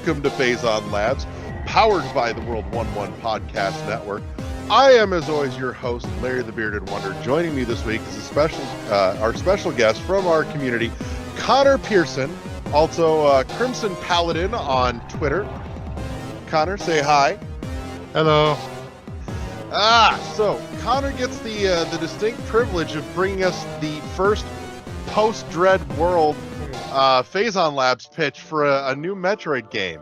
Welcome to Phazon Labs, powered by the World 1-1 Podcast Network. I am, as always, your host, Larry the Bearded Wonder. Joining me this week is our special guest from our community, Connor Pearson, also CrimsnPaladin on Twitter. Connor, say hi. Hello. So Connor gets the distinct privilege of bringing us the first post-Dread World Phazon Labs pitch for a new Metroid game,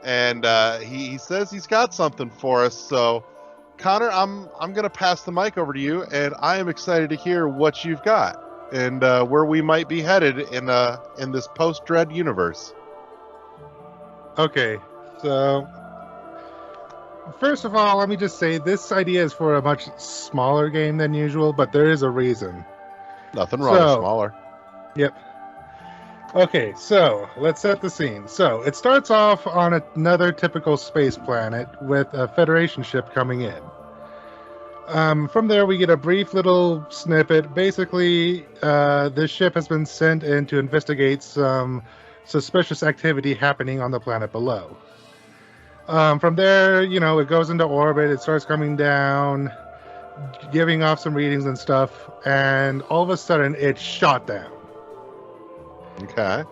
and he says he's got something for us. So, Connor, I'm gonna pass the mic over to you, and I am excited to hear what you've got and where we might be headed in this post-Dread universe. Okay, so first of all, let me just say this idea is for a much smaller game than usual, but there is a reason. Nothing wrong with smaller. Yep. Okay, so let's set the scene. So it starts off on another typical space planet with a Federation ship coming in. From there, we get a brief little snippet. Basically, this ship has been sent in to investigate some suspicious activity happening on the planet below. From there, it goes into orbit. It starts coming down, giving off some readings and stuff, and all of a sudden, it's shot down. Okay.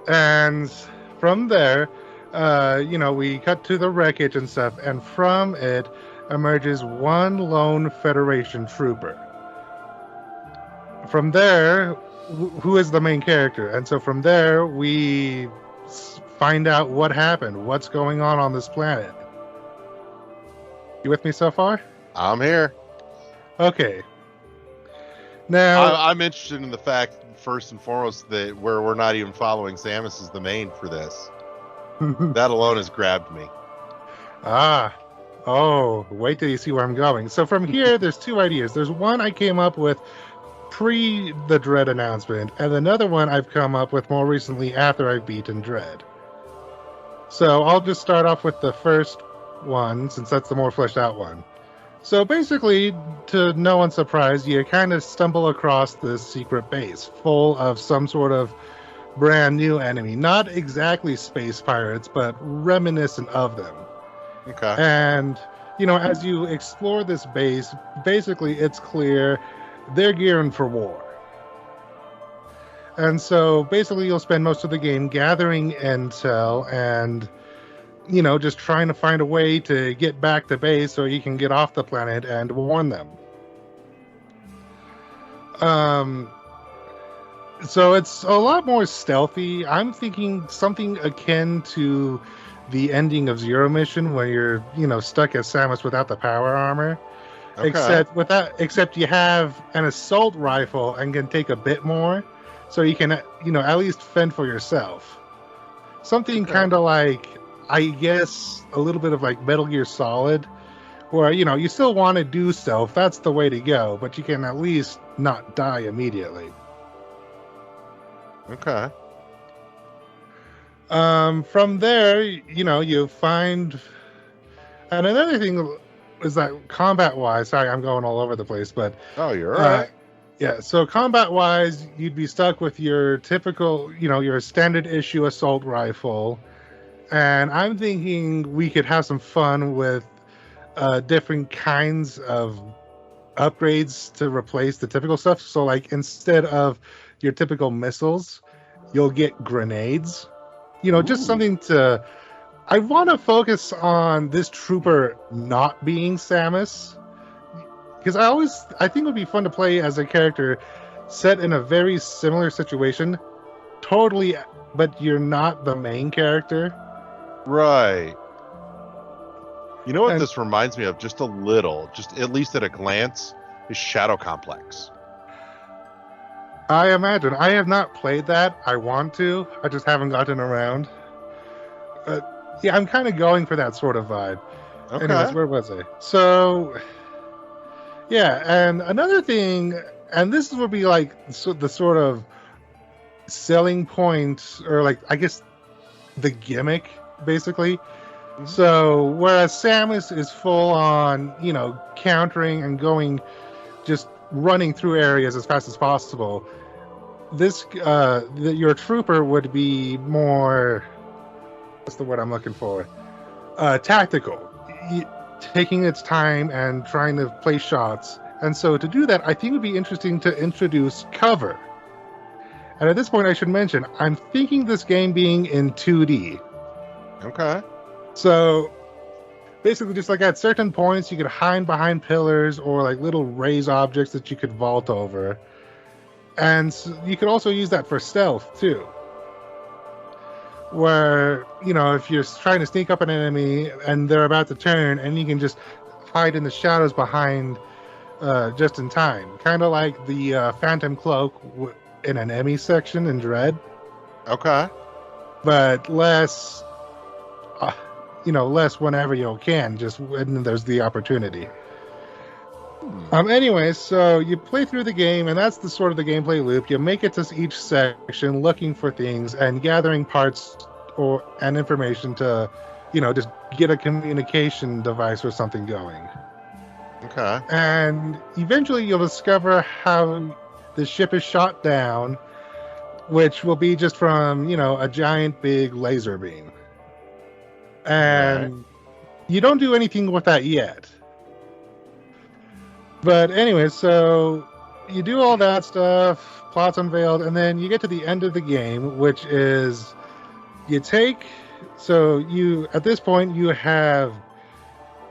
And from there, we cut to the wreckage and stuff, and from it emerges one lone Federation trooper. From there, who is the main character? And so from there, we find out what happened, what's going on this planet. You with me so far? I'm here. Okay. Now, I'm interested in the fact, first and foremost, that we're not even following Samus as the main for this. That alone has grabbed me. Wait till you see where I'm going. So from here, there's two ideas. There's one I came up with pre the Dread announcement, and another one I've come up with more recently after I've beaten Dread. So I'll just start off with the first one, since that's the more fleshed out one. So basically, to no one's surprise, you kind of stumble across this secret base full of some sort of brand new enemy. Not exactly space pirates, but reminiscent of them. Okay. And, as you explore this base, basically it's clear they're gearing for war. And so basically you'll spend most of the game gathering intel and just trying to find a way to get back to base so you can get off the planet and warn them. So it's a lot more stealthy. I'm thinking something akin to the ending of Zero Mission, where you're, stuck as Samus without the power armor. Okay. Except you have an assault rifle and can take a bit more, so you can, at least fend for yourself. Something kind of like, I guess, a little bit of like Metal Gear Solid, where, you still want to do stealth. That's the way to go, but you can at least not die immediately. Okay. From there, you find... And another thing is that combat-wise... Sorry, I'm going all over the place, but... Oh, you're all right. Yeah, so combat-wise, you'd be stuck with your typical, your standard-issue assault rifle. And I'm thinking we could have some fun with different kinds of upgrades to replace the typical stuff. So, like, instead of your typical missiles, you'll get grenades. Just something to... I want to focus on this trooper not being Samus. Because I think it would be fun to play as a character set in a very similar situation. Totally, but you're not the main character. Right. You know what this reminds me of just a little, just at least at a glance, is Shadow Complex. I imagine. I have not played that. I want to. I just haven't gotten around. Yeah, I'm kind of going for that sort of vibe. Okay. Anyways, where was I? So, yeah, and another thing, and this would be like the sort of selling point, or like, I guess, the gimmick, basically. Mm-hmm. So, whereas Samus is full on, countering and going, just running through areas as fast as possible, your trooper would be more That's the word I'm looking for. Tactical, taking its time and trying to play shots. And so to do that, I think it would be interesting to introduce cover. And at this point, I should mention, I'm thinking this game being in 2D. Okay. So basically, just like at certain points, you could hide behind pillars or like little raised objects that you could vault over. And so you could also use that for stealth, too. Where, if you're trying to sneak up an enemy and they're about to turn, and you can just hide in the shadows behind just in time. Kind of like the Phantom Cloak in an enemy section in Dread. Okay. But less, less whenever you can, just when there's the opportunity. Anyway, so you play through the game, and that's the sort of the gameplay loop. You make it to each section, looking for things and gathering parts and information to, just get a communication device or something going. Okay. And eventually you'll discover how the ship is shot down, which will be just from, a giant big laser beam. And you don't do anything with that yet. But anyway, so you do all that stuff, plots unveiled, and then you get to the end of the game, which is at this point you're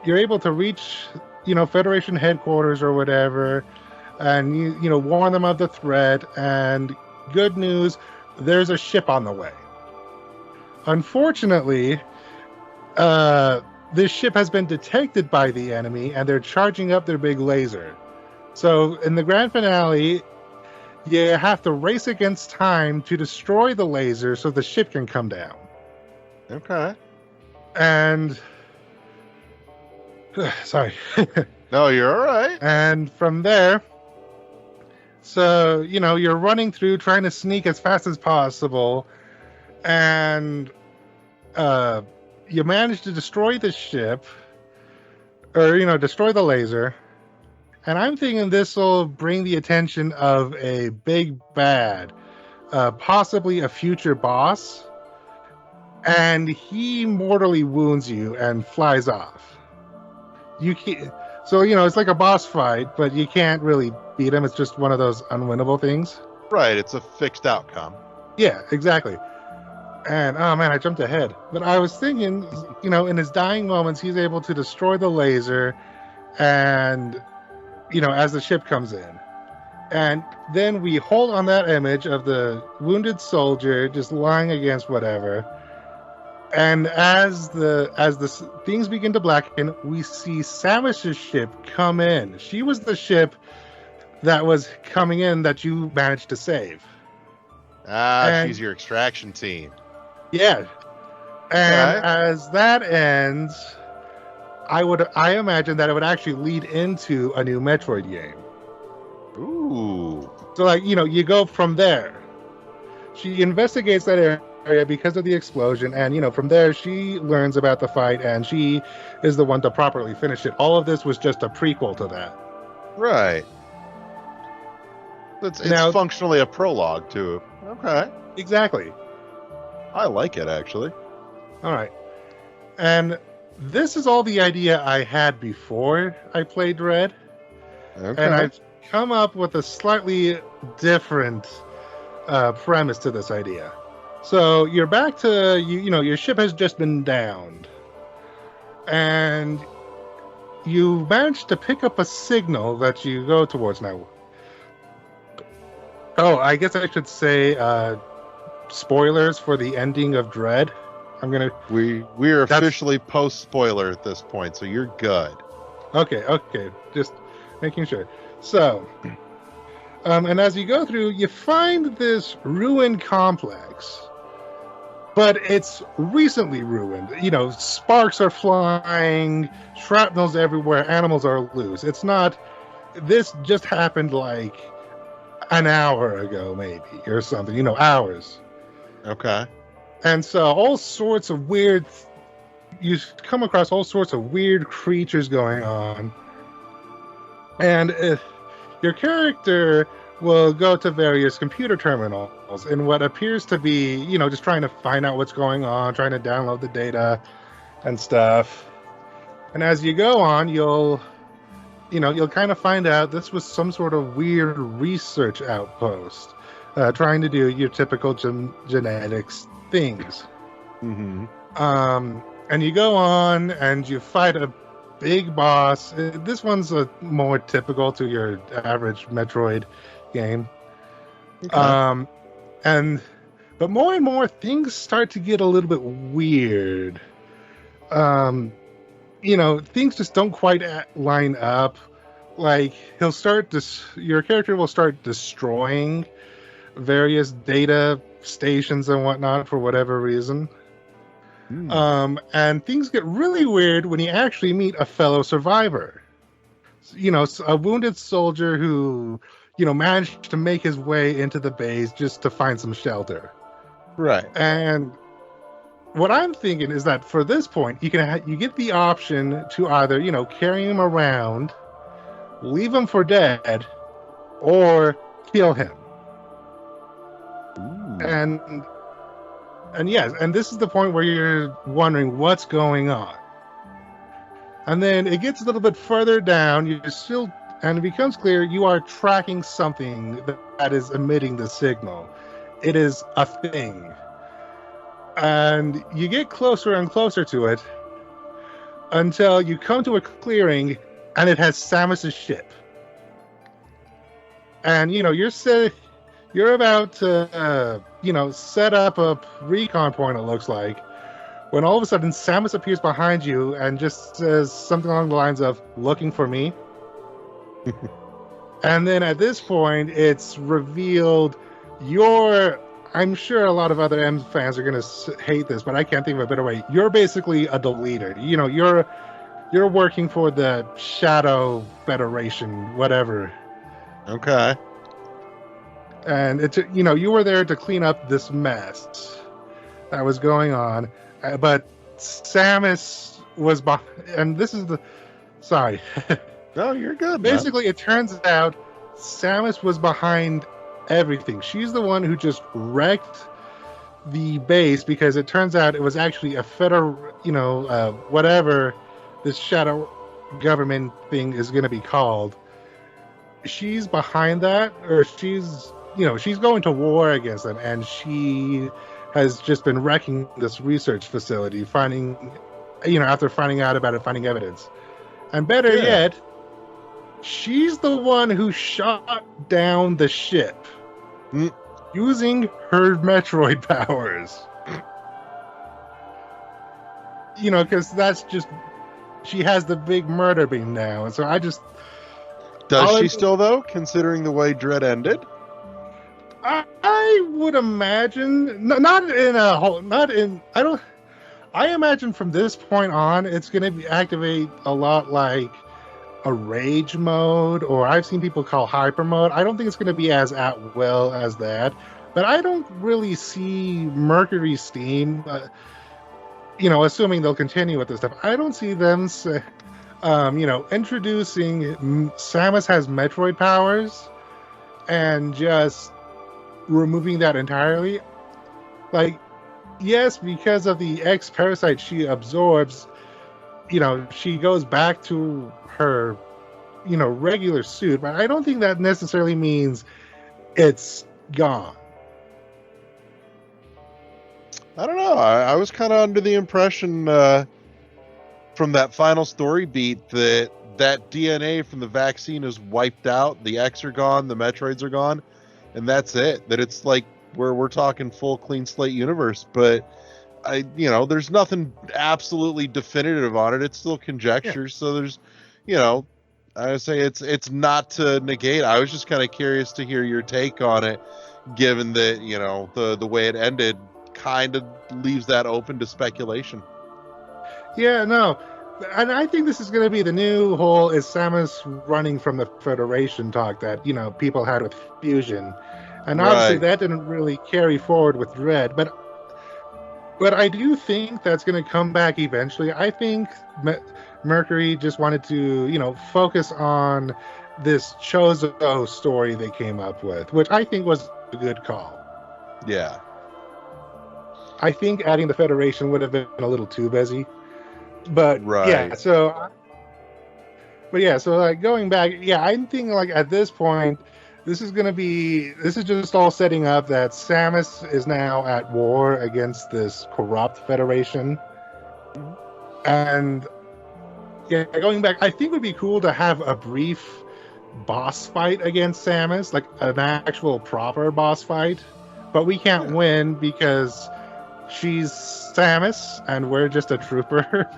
able to reach, Federation headquarters or whatever, and you warn them of the threat, and good news, there's a ship on the way. Unfortunately, this ship has been detected by the enemy, and they're charging up their big laser. So in the grand finale, you have to race against time to destroy the laser so the ship can come down. Okay. And sorry. No, you're all right. And from there, so you're running through trying to sneak as fast as possible, and you manage to destroy the ship, or destroy the laser. And I'm thinking this will bring the attention of a big bad, possibly a future boss, and he mortally wounds you and flies off. So it's like a boss fight, but you can't really beat him. It's just one of those unwinnable things. Right, it's a fixed outcome. Yeah, exactly. And, oh man, I jumped ahead. But I was thinking, in his dying moments, he's able to destroy the laser and, as the ship comes in. And then we hold on that image of the wounded soldier just lying against whatever. And as the things begin to blacken, we see Samus's ship come in. She was the ship that was coming in that you managed to save. She's your extraction team. Yeah. And as that ends, I imagine that it would actually lead into a new Metroid game. Ooh. So you go from there. She investigates that area because of the explosion, and from there she learns about the fight, and she is the one to properly finish it. All of this was just a prequel to that. Right. It's functionally a prologue to it. Okay. Exactly. I like it, actually. All right. And this is all the idea I had before I played Dread. Okay. And I've come up with a slightly different premise to this idea. So you're back to, your ship has just been downed. And you managed to pick up a signal that you go towards now. Oh, I guess I should say spoilers for the ending of Dread. We're officially post spoiler at this point, so you're good. Okay, just making sure. So, and as you go through, you find this ruined complex, but it's recently ruined. Sparks are flying, shrapnel's everywhere, animals are loose. It's not. This just happened like an hour ago, maybe, or something. Hours. Okay. And so all sorts of weird, you come across all sorts of weird creatures going on. And your character will go to various computer terminals in what appears to be, just trying to find out what's going on, trying to download the data and stuff. And as you go on, you'll kind of find out this was some sort of weird research outpost, trying to do your typical genetics things. Mm-hmm. And you go on and you fight a big boss. This one's more typical to your average Metroid game. Okay. But more and more things start to get a little bit weird. Things just don't quite line up. Like your character will start destroying various data stations and whatnot for whatever reason. And things get really weird when you actually meet a fellow survivor. A wounded soldier who, managed to make his way into the base just to find some shelter. Right. And what I'm thinking is that for this point, you get the option to either, carry him around, leave him for dead, or kill him. Ooh. And yes, and this is the point where you're wondering what's going on. And then it gets a little bit further down, and it becomes clear you are tracking something that is emitting the signal. It is a thing. And you get closer and closer to it until you come to a clearing and it has Samus's ship. And, you're about to, set up a recon point, it looks like, when all of a sudden Samus appears behind you and just says something along the lines of, "Looking for me?" And then at this point, it's revealed I'm sure a lot of other M fans are going to hate this, but I can't think of a better way. You're basically a deleter. You're working for the Shadow Federation, whatever. Okay. And you were there to clean up this mess that was going on, but Samus was and this is sorry. No, you're good. Basically, man. It turns out Samus was behind everything. She's the one who just wrecked the base because it turns out it was actually a whatever this shadow government thing is going to be called. She's behind that, or she's going to war against them, and she has just been wrecking this research facility, after finding out about it, finding evidence. And better yet, she's the one who shot down the ship using her Metroid powers. Because that's just, she has the big murder beam now, and so I just. Does she still though, considering the way Dread ended? I would imagine I imagine from this point on it's going to activate a lot like a rage mode, or I've seen people call hyper mode. I don't think it's going to be as at will as that, but I don't really see Mercury Steam, assuming they'll continue with this stuff. I don't see them introducing Samus has Metroid powers and just removing that entirely. Like, yes, because of the X parasite she absorbs, she goes back to her, regular suit, but I don't think that necessarily means it's gone. I don't know. I was kind of under the impression from that final story beat that DNA from the vaccine is wiped out, the X are gone, the Metroids are gone, and that's it. That it's like we're talking full clean slate universe, but there's nothing absolutely definitive on it. It's still conjecture. Yeah. So there's, I would say it's not to negate. I was just kind of curious to hear your take on it, given that, the way it ended kind of leaves that open to speculation. Yeah, no. And I think this is going to be the new whole is Samus running from the Federation talk that, people had with Fusion. And obviously that didn't really carry forward with Dread. But I do think that's going to come back eventually. I think Mercury just wanted to, focus on this Chozo story they came up with, which I think was a good call. Yeah. I think adding the Federation would have been a little too busy. But Right. so like going back, I'm thinking like at this point, this is just all setting up that Samus is now at war against this corrupt Federation. And going back, I think it would be cool to have a brief boss fight against Samus, like an actual proper boss fight. But we can't win because she's Samus and we're just a trooper.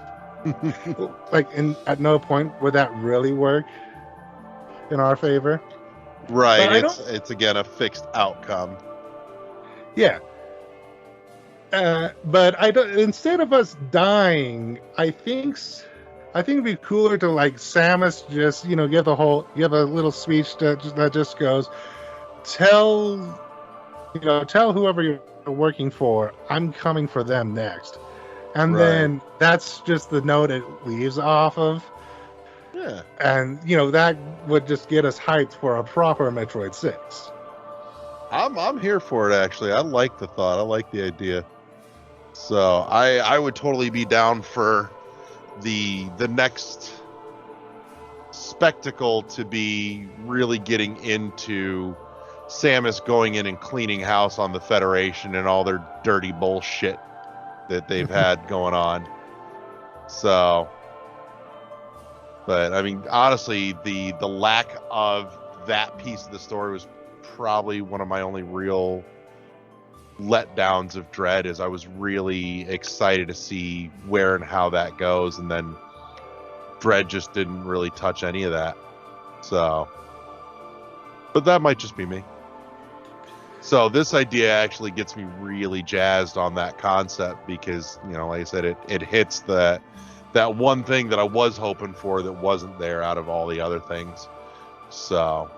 Like, at no point would that really work in our favor. Right. It's again a fixed outcome. Yeah. But I don't. Instead of us dying, I think it'd be cooler to like Samus just give a little speech that just goes, tell whoever you're working for, I'm coming for them next. And then that's just the note it leaves off of. Yeah. And, that would just get us hyped for a proper Metroid 6. I'm here for it, actually. I like the thought. I like the idea. So I would totally be down for the next spectacle to be really getting into Samus going in and cleaning house on the Federation and all their dirty bullshit that they've had going on. So, but I mean, honestly, the lack of that piece of the story was probably one of my only real letdowns of Dread. Is I was really excited to see where and how that goes, and then Dread just didn't really touch any of that. So, but that might just be me. So this idea actually gets me really jazzed on that concept because, like I said, it hits that one thing that I was hoping for that wasn't there out of all the other things. So,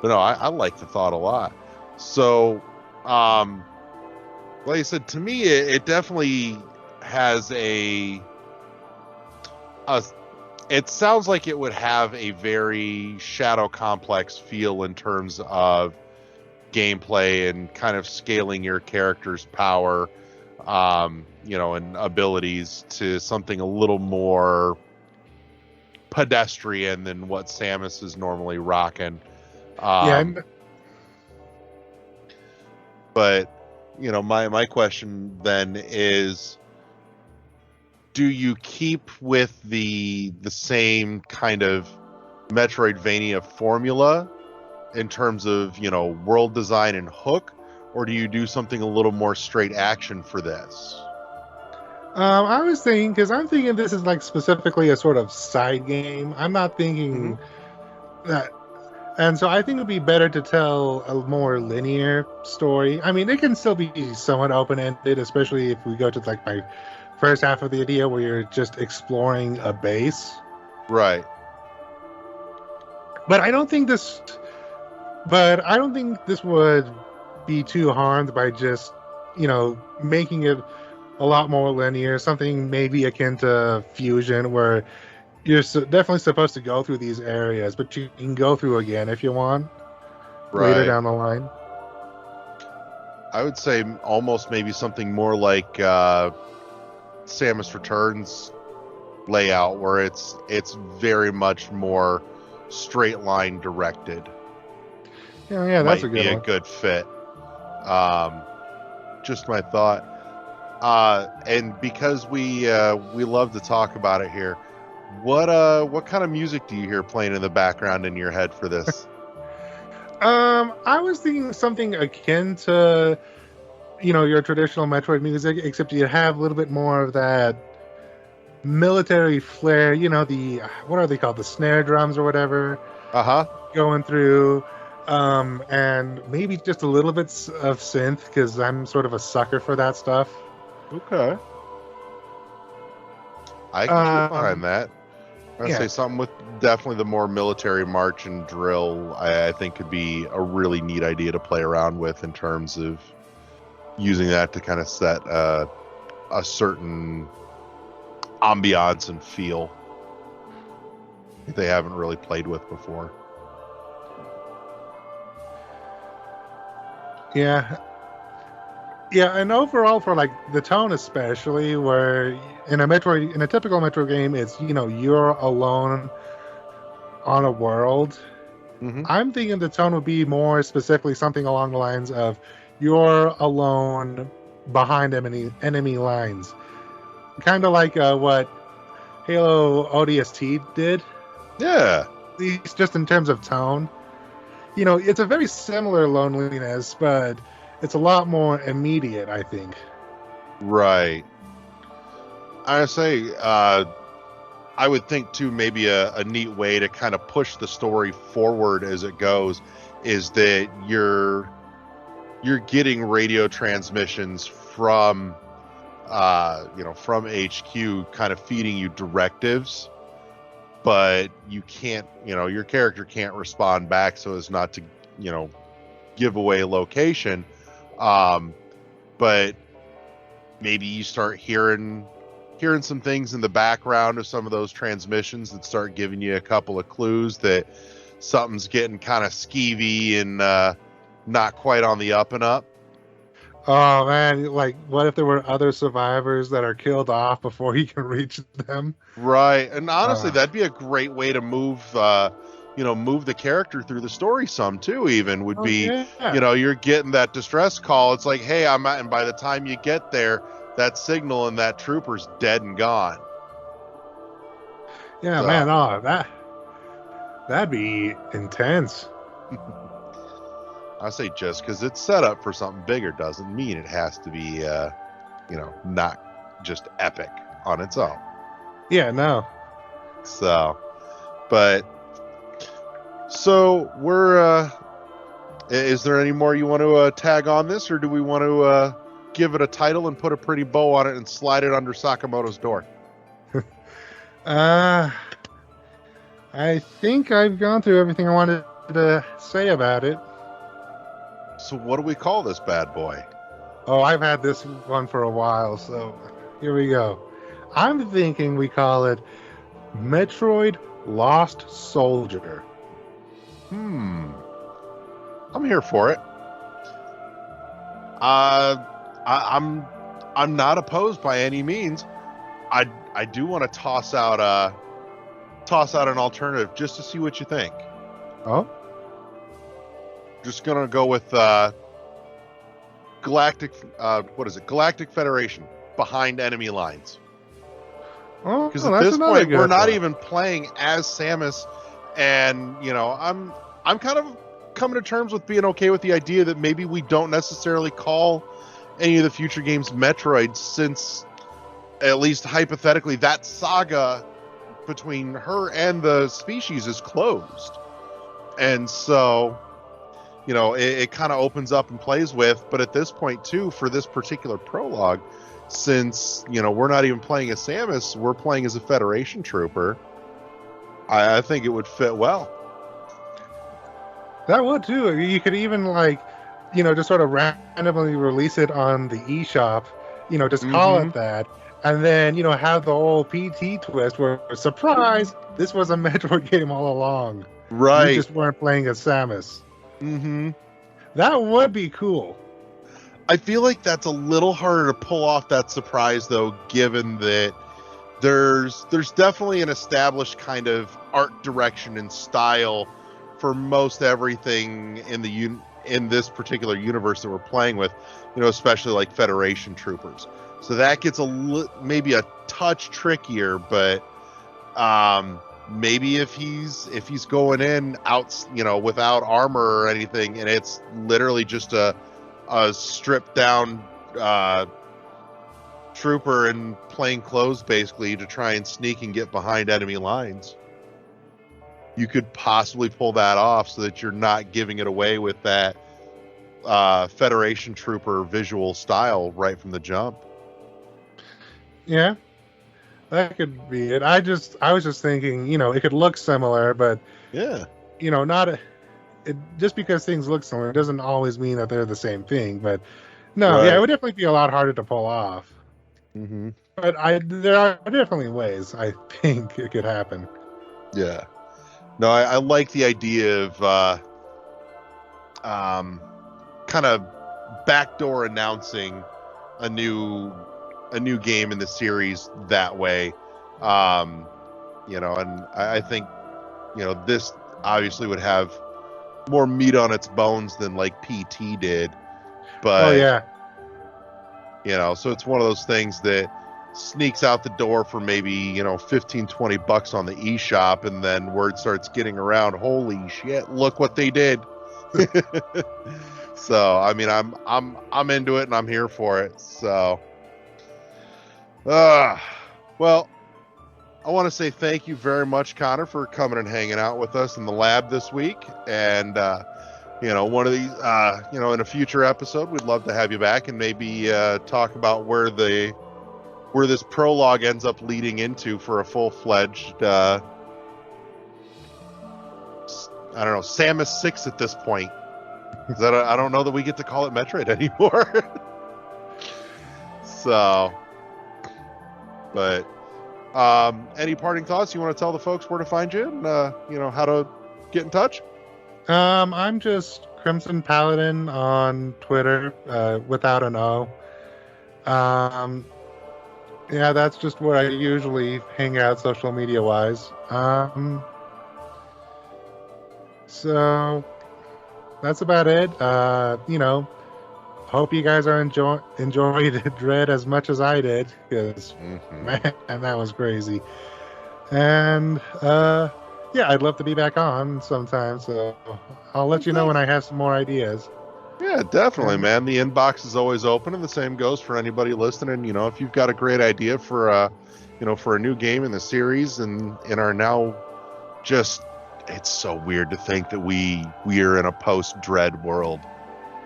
but no, I like the thought a lot. So, like I said, to me, it definitely has it sounds like it would have a very Shadow Complex feel in terms of gameplay and kind of scaling your character's power, and abilities to something a little more pedestrian than what Samus is normally rocking. But my question then is, do you keep with the same kind of Metroidvania formula in terms of, world design and hook, or do you do something a little more straight action for this? I was thinking, because I'm thinking this is like specifically a sort of side game. I'm not thinking that. And so I think it would be better to tell a more linear story. I mean, it can still be somewhat open-ended, especially if we go to like my first half of the idea where you're just exploring a base. Right. But I don't think this would be too harmed by just, making it a lot more linear, something maybe akin to Fusion, where you're definitely supposed to go through these areas, but you can go through again if you want later down the line. I would say almost maybe something more like Samus Returns layout, where it's very much more straight line directed. Yeah, that's a good fit. Just my thought. And because we love to talk about it here, what kind of music do you hear playing in the background in your head for this? I was thinking something akin to, your traditional Metroid music, except you have a little bit more of that military flair. What are they called? The snare drums or whatever. Going through. And maybe just a little bit of synth, because I'm sort of a sucker for that stuff. Okay. I can get behind that. I'd say something with definitely the more military march and drill, I think could be a really neat idea to play around with in terms of using that to kind of set a certain ambiance and feel. they haven't really played with before. Yeah. Yeah, and overall for like the tone especially, where in a typical Metro game, it's you're alone on a world. Hmm. I'm thinking the tone would be more specifically something along the lines of you're alone behind enemy lines, kind of like what Halo ODST did. Yeah. At least just in terms of tone. It's a very similar loneliness, but it's a lot more immediate, I think. Right. I say, I would think too, maybe a neat way to kind of push the story forward as it goes is that you're getting radio transmissions from from HQ kind of feeding you directives, but you can't, your character can't respond back so as not to, give away location. But maybe you start hearing some things in the background of some of those transmissions that start giving you a couple of clues that something's getting kind of skeevy and not quite on the up and up. Oh man, like what if there were other survivors that are killed off before he can reach them? Right. And honestly, that'd be a great way to move the character through the story some too, even would be, yeah. You're getting that distress call. It's like, hey, I'm out. And by the time you get there, that signal and that trooper's dead and gone. Yeah, So. man, that'd be intense. I say just because it's set up for something bigger doesn't mean it has to be, not just epic on its own. Yeah, no. So, but, so we're, is there any more you want to tag on this, or do we want to give it a title and put a pretty bow on it and slide it under Sakamoto's door? I think I've gone through everything I wanted to say about it. So what do we call this bad boy? Oh, I've had this one for a while, so here we go. I'm thinking we call it Metroid Lost Soldier. I'm here for it. I'm not opposed by any means. I do want to toss out an alternative just to see what you think. Oh? Just gonna go with Galactic Federation behind enemy lines. Oh, Because at this point we're not even playing as Samus, and I'm kind of coming to terms with being okay with the idea that maybe we don't necessarily call any of the future games Metroid, since at least hypothetically that saga between her and the species is closed. And so it kind of opens up and plays with, but at this point too, for this particular prologue, since we're not even playing as Samus, we're playing as a Federation trooper, I think it would fit well. That would too. You could even just sort of randomly release it on the eShop, just call it that, and then have the whole PT twist where, surprise, this was a Metroid game all along. Right. You just weren't playing as Samus. Mm-hmm. That would be cool. I feel like that's a little harder to pull off that surprise, though, given that there's definitely an established kind of art direction and style for most everything in this particular universe that we're playing with, especially like Federation troopers. So that gets maybe a touch trickier, but maybe if he's going in out, without armor or anything, and it's literally just a stripped down trooper in plain clothes, basically, to try and sneak and get behind enemy lines, you could possibly pull that off so that you're not giving it away with that Federation trooper visual style right from the jump. Yeah, that could be it. I was just thinking, it could look similar, but yeah, just because things look similar doesn't always mean that they're the same thing. But no, right. Yeah, it would definitely be a lot harder to pull off. Mm-hmm. But there are definitely ways I think it could happen. Yeah. No, I like the idea of kind of backdoor announcing a new game in the series that way. And I think this obviously would have more meat on its bones than like PT did, but so it's one of those things that sneaks out the door for maybe $15-20 on the eShop, and then word starts getting around, holy shit, look what they did. So I mean, I'm into it and I'm here for it. So well, I want to say thank you very much, Connor, for coming and hanging out with us in the lab this week. And one of these in a future episode, we'd love to have you back and maybe talk about where this prologue ends up leading into for a full-fledged Samus 6 at this point. I don't know that we get to call it Metroid anymore. So, but any parting thoughts? You want to tell the folks where to find you and how to get in touch? I'm just CrimsnPaladin on Twitter, without an O. Yeah, that's just where I usually hang out social media wise. So that's about it. Hope you guys are enjoying Dread as much as I did, because man, that was crazy. And I'd love to be back on sometime, so I'll let you know when I have some more ideas. Yeah, definitely, man. The inbox is always open, and the same goes for anybody listening. If you've got a great idea for a new game in the series, and in our now just, it's so weird to think that we are in a post-Dread world.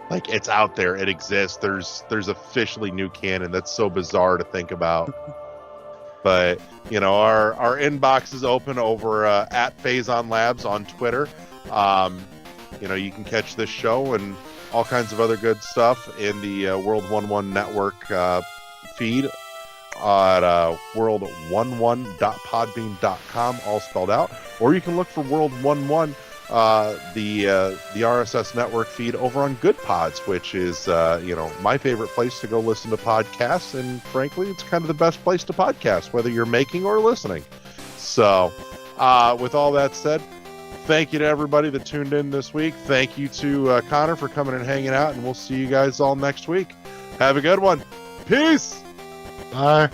Like, it's out there, it exists. There's officially new canon. That's so bizarre to think about. But our inbox is open over at Phazon Labs on Twitter. You can catch this show and all kinds of other good stuff in the World 1-1 Network feed at world11.podbean.com, all spelled out. Or you can look for World 1-1, the RSS network feed over on Good Pods, which is my favorite place to go listen to podcasts, and frankly, it's kind of the best place to podcast, whether you're making or listening. So, with all that said, thank you to everybody that tuned in this week. Thank you to Connor for coming and hanging out, and we'll see you guys all next week. Have a good one. Peace. Bye.